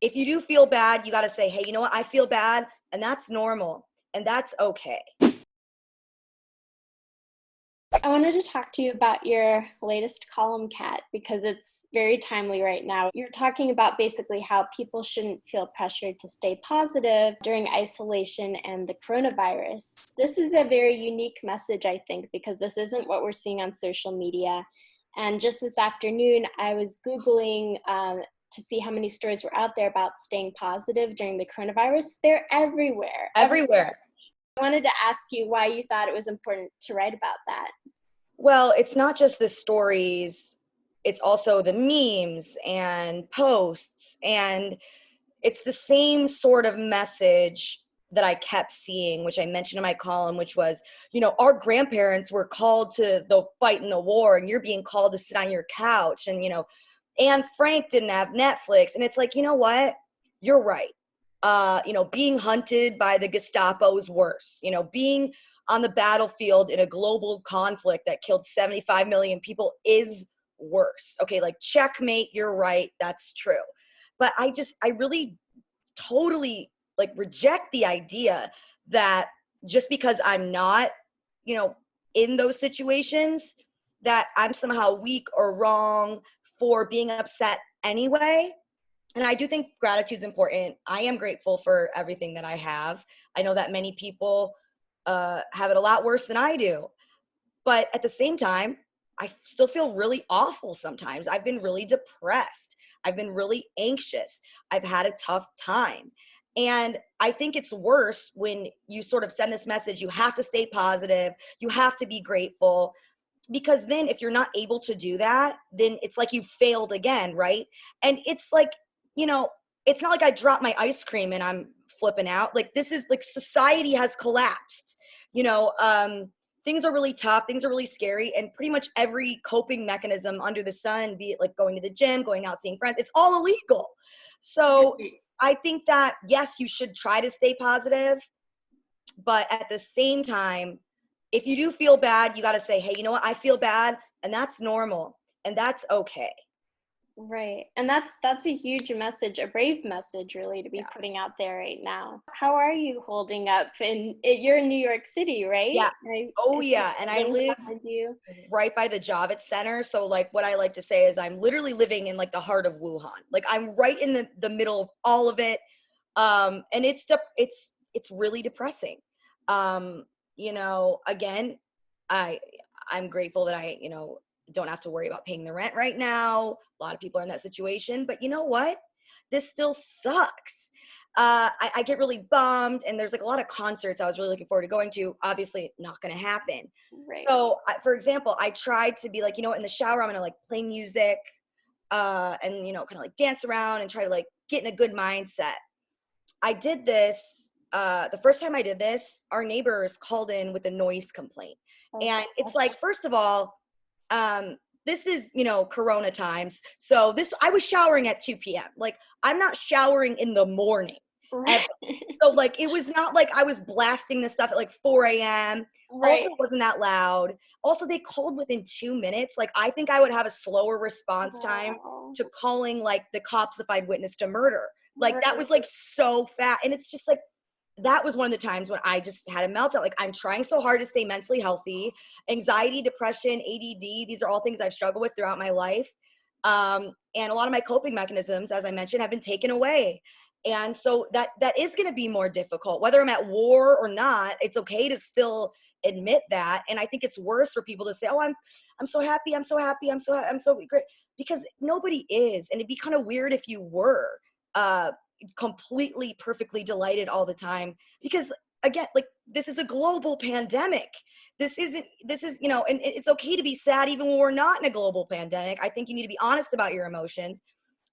if you do feel bad, you got to say, hey, you know what? I feel bad, and that's normal, and that's okay. I wanted to talk to you about your latest column, Kat, because it's very timely right now. You're talking about basically how people shouldn't feel pressured to stay positive during isolation and the coronavirus. This is a very unique message, I think, because this isn't what we're seeing on social media. And just this afternoon, I was Googling to see how many stories were out there about staying positive during the coronavirus. They're everywhere. Everywhere. I wanted to ask you why you thought it was important to write about that. Well, it's not just the stories, it's also the memes and posts, and it's the same sort of message that I kept seeing, which I mentioned in my column, which was, our grandparents were called to the fight in the war, and you're being called to sit on your couch. And, Anne Frank didn't have Netflix. And it's like, you know what? You're right. Being hunted by the Gestapo is worse. Being on the battlefield in a global conflict that killed 75 million people is worse. Okay, like checkmate, you're right. That's true. But I really totally like reject the idea that just because I'm not, in those situations, that I'm somehow weak or wrong for being upset anyway. And I do think gratitude is important. I am grateful for everything that I have. I know that many people have it a lot worse than I do. But at the same time, I still feel really awful sometimes. I've been really depressed. I've been really anxious. I've had a tough time. And I think it's worse when you sort of send this message, you have to stay positive, you have to be grateful, because then if you're not able to do that, then it's like you failed again, right? And it's like, it's not like I dropped my ice cream and I'm flipping out. Like, this is like society has collapsed. Things are really tough, things are really scary, and pretty much every coping mechanism under the sun, be it like going to the gym, going out, seeing friends, it's all illegal. So I think that yes, you should try to stay positive, but at the same time, if you do feel bad, you got to say, hey, you know what? I feel bad, and that's normal, and that's okay. Right. And that's a huge message, a brave message really to be Yeah. putting out there right now. How are you holding up? You're in New York City, right? Yeah. Oh, I see yeah. And I buildings live behind you. right by the Javits Center. So, like, what I like to say is I'm literally living in like the heart of Wuhan. Like, I'm right in the middle of all of it. And it's really depressing. Again, I I'm grateful that I, don't have to worry about paying the rent right now. A lot of people are in that situation, but you know what? This still sucks. I get really bummed, and there's like a lot of concerts I was really looking forward to going to. Obviously, not going to happen. Right. So, for example, I tried to be like, in the shower, I'm going to like play music, and kind of like dance around and try to like get in a good mindset. I did this the first time I did this, our neighbors called in with a noise complaint. Oh And it's gosh. like, first of all, this is, Corona times. So I was showering at 2 p.m. Like, I'm not showering in the morning Right. ever. So like, it was not like I was blasting this stuff at like 4 a.m. Also, Right. it wasn't that loud. Also, they called within 2 minutes. Like, I think I would have a slower response time Wow. to calling like the cops if I'd witnessed a murder. Like, that was Right. like so fast. And it's just like, that was one of the times when I just had a meltdown. Like, I'm trying so hard to stay mentally healthy. Anxiety, depression, ADD, these are all things I've struggled with throughout my life. And a lot of my coping mechanisms, as I mentioned, have been taken away. And so that is going to be more difficult. Whether I'm at war or not, it's okay to still admit that. And I think it's worse for people to say, "Oh, I'm so happy, I'm so happy, I'm so great," because nobody is. And it'd be kind of weird if you were. Completely perfectly delighted all the time, because again, like, this is a global pandemic. This is and it's okay to be sad even when we're not in a global pandemic. I think you need to be honest about your emotions.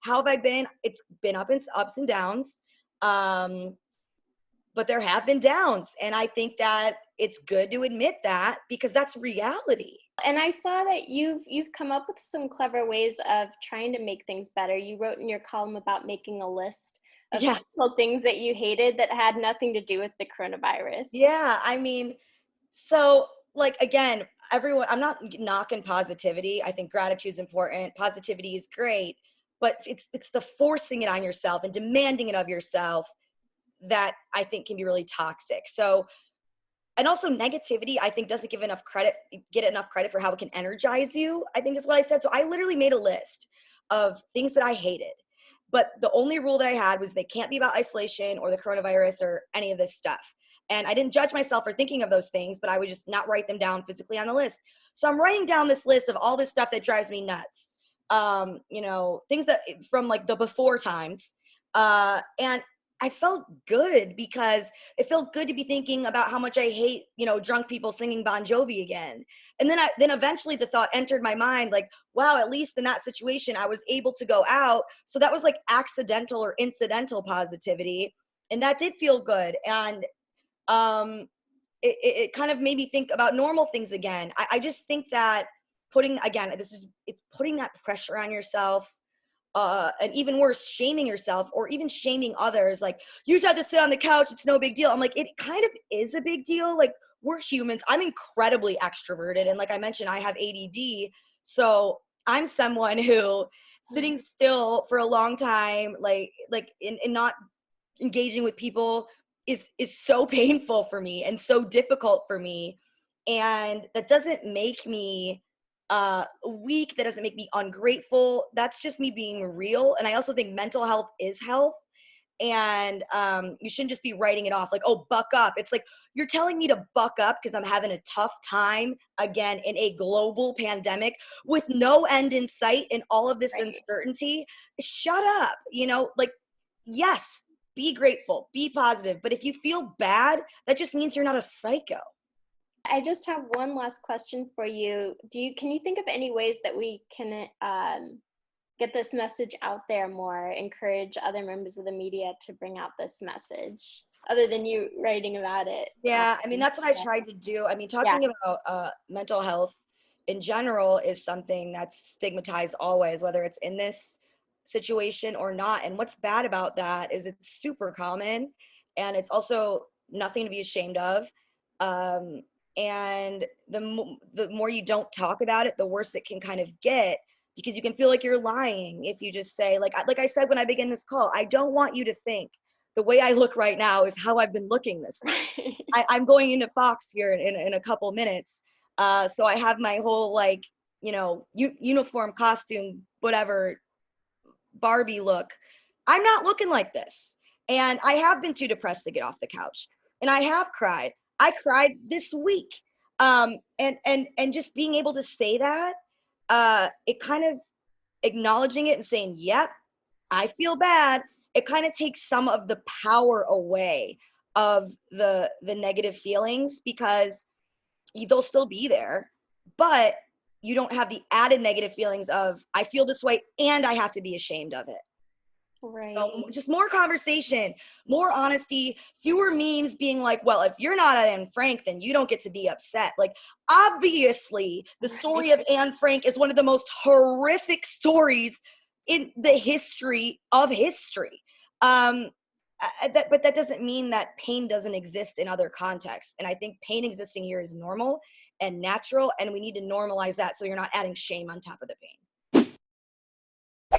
How have I been? It's been ups and downs, but there have been downs, and I think that it's good to admit that, because that's reality. And I saw that you've come up with some clever ways of trying to make things better. You wrote in your column about making a list of Yeah. little things that you hated that had nothing to do with the coronavirus. Yeah, I mean, so, like, again, everyone, I'm not knocking positivity. I think gratitude is important. Positivity is great. but it's the forcing it on yourself and demanding it of yourself that I think can be really toxic. So, and also negativity, I think doesn't get enough credit for how it can energize you, I think is what I said. So I literally made a list of things that I hated. But the only rule that I had was they can't be about isolation or the coronavirus or any of this stuff. And I didn't judge myself for thinking of those things, but I would just not write them down physically on the list. So I'm writing down this list of all this stuff that drives me nuts. Things that from like the before times. And I felt good because it felt good to be thinking about how much I hate, drunk people singing Bon Jovi again. And then eventually the thought entered my mind, like, wow, at least in that situation, I was able to go out. So that was like accidental or incidental positivity. And that did feel good. And it kind of made me think about normal things again. I just think that it's putting that pressure on yourself, and even worse, shaming yourself or even shaming others. Like, you just have to sit on the couch, it's no big deal. I'm like, it kind of is a big deal. Like, we're humans. I'm incredibly extroverted, and like I mentioned, I have ADD. So I'm someone who sitting still for a long time, in not engaging with people is so painful for me and so difficult for me. And that doesn't make me weak. That doesn't make me ungrateful. That's just me being real. And I also think mental health is health. And you shouldn't just be writing it off like, oh, buck up. It's like, you're telling me to buck up because I'm having a tough time again in a global pandemic with no end in sight and all of this uncertainty. Shut up. Like, yes, be grateful, be positive. But if you feel bad, that just means you're not a psycho. I just have one last question for you. Can you think of any ways that we can get this message out there more, encourage other members of the media to bring out this message, other than you writing about it? Yeah, I mean, that's what I tried to do. I mean, talking about mental health in general is something that's stigmatized always, whether it's in this situation or not. And what's bad about that is it's super common, and it's also nothing to be ashamed of. And the more you don't talk about it, the worse it can kind of get, because you can feel like you're lying if you just say, like I said when I began this call, I don't want you to think the way I look right now is how I've been looking this night. I'm going into Fox here in a couple minutes. So I have my whole uniform costume, whatever, Barbie look. I'm not looking like this. And I have been too depressed to get off the couch. And I have cried. I cried this week. And just being able to say that, it kind of acknowledging it and saying, yep, I feel bad. It kind of takes some of the power away of the negative feelings, because they'll still be there, but you don't have the added negative feelings of, I feel this way and I have to be ashamed of it. Right. So just more conversation, more honesty, fewer memes being like, well, if you're not Anne Frank, then you don't get to be upset. Like, obviously, the story of Anne Frank is one of the most horrific stories in the history of history. But that doesn't mean that pain doesn't exist in other contexts. And I think pain existing here is normal and natural, and we need to normalize that so you're not adding shame on top of the pain.